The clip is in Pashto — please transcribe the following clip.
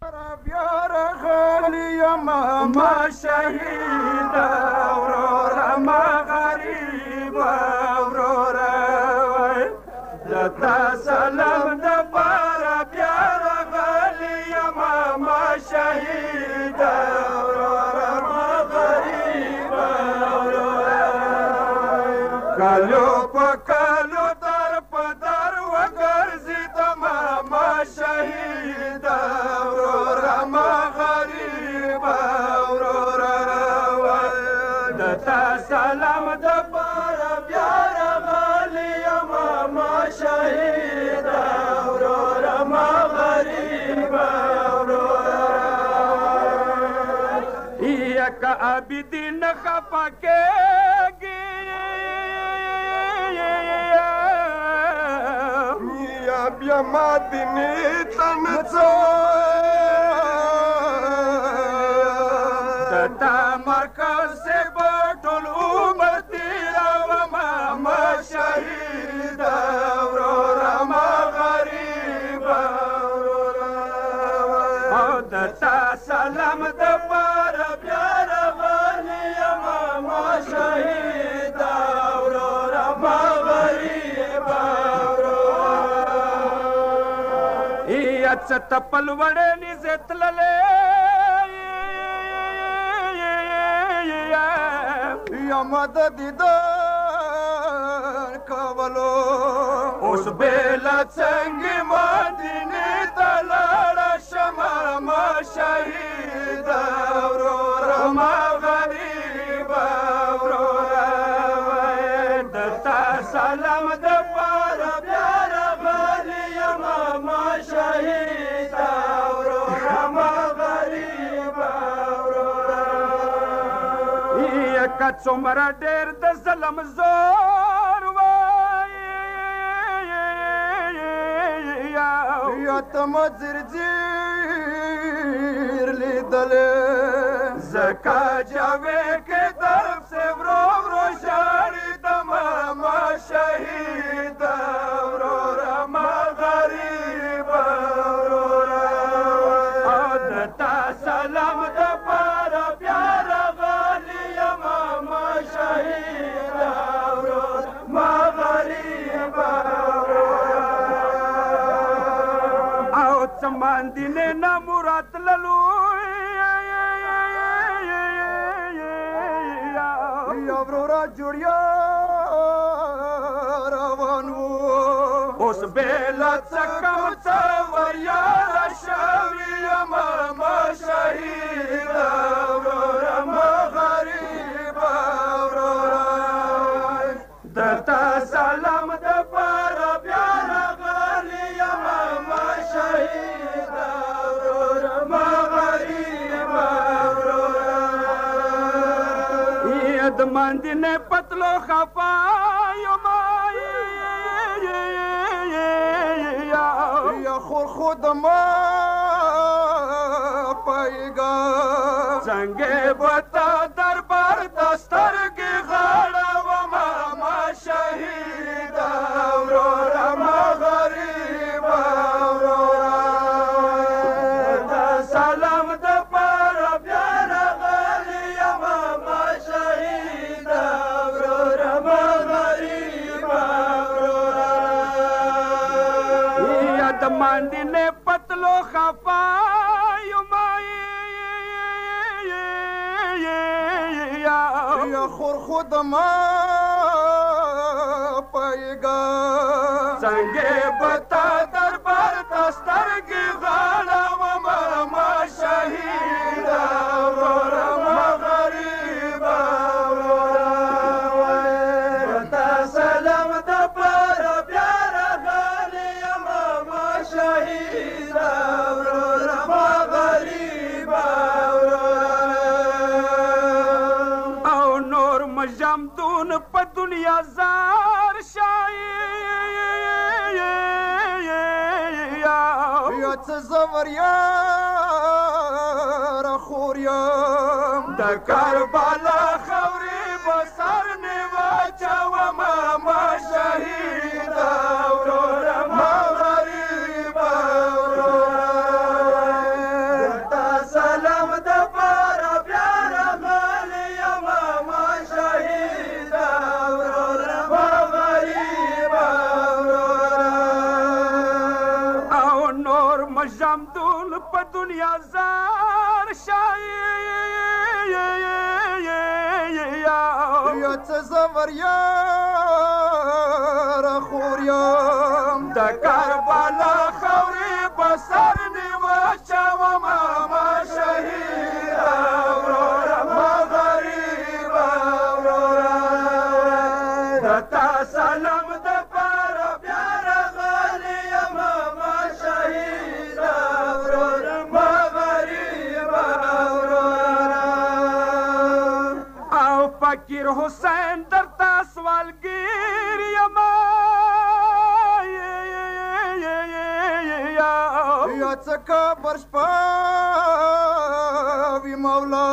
بیا راغلی یم ما شهیده وروره ما غریبه وروره د تا سلام دپاره بیا راغلی یم ما شهیده وروره ما غریبه وروره کلو په کلو در په در وګرځېدم ما شهیده وروره ما غریبه وروره د تا سلام دپاره بیا راغلی یم ما شهیده وروره ما غریبه وروره یک عابدین خفه کېږي یا بیا ما دینې ته نه د تا مرکز صاحب ټول عمر تېروم ما شهیده وروره ما غریبه وروره او د تا سلام دپاره بیا راغلی یم ما شهیده وروره ما غریبه یا څه تپل وړې نږدې تللې یم د دیدار کولو اوس بېله څنګه مدینې ته لاړه شمه ما شهیده وروره ما غریبه وروره د تا سلام دپاره بیا راغلی یم ما شهیده وروره ما غریبه وروره که څومره ډېر د ظلم زور وایي یا ته مه ځیر لیدلې ځکه جاوید کې درب سے ورو ورو ژاړېدم ما شهیده وروره ما غریبه وروره او د تا سلام دپاره بیا راغلی یم ما شهیده وروره ما غریبه وروره او څه ماندینې نه مراد تللو یا وروره جوړیا روان و اوس بېله څه کوم څه وریاره شوي یم ما شهیده وروره ما غریبه وروره د تا سلام دپاره بیا راغلی یم ما شهیده وروره ما غریبه وروره د ماندینې پتلو خفا یم یا خور خود ما پایګه څنګه به تا دربار ته سترګې غاړوم ما شهیده وروره ما غریبه وروره د سلام دپاره بیا راغلی یم ما شهیده وروره ما غریبه وروره یا د ماندینې پتلو خفا یم یا خور خود ما پایګه څنګه به تا دربار ته سترګې غاړوم ما شهیده وروره ما غریبه وروره د تا سلام دپاره بیا راغلی یم ما شهیده وروره ما غریبه وروره او نور مجمدون په دنیا زار شایي یا څه زور یاره خور یم د کربلا خاورې به سر نه واچوم ما شهیده وروره ما غریبه وروره عبدول په دنیا زار شایي یا څه زور یاره خور یم د کربلا خاورې په سر نیوه چومه ما شهیده وروره ما غریبه وروره د تا سلام دپاره بیا راغلی یمه ما شهیده وروره ما غریبه وروره او فقیر حسین درته سوالګیر یمه یا څه کبر شپه وي مولا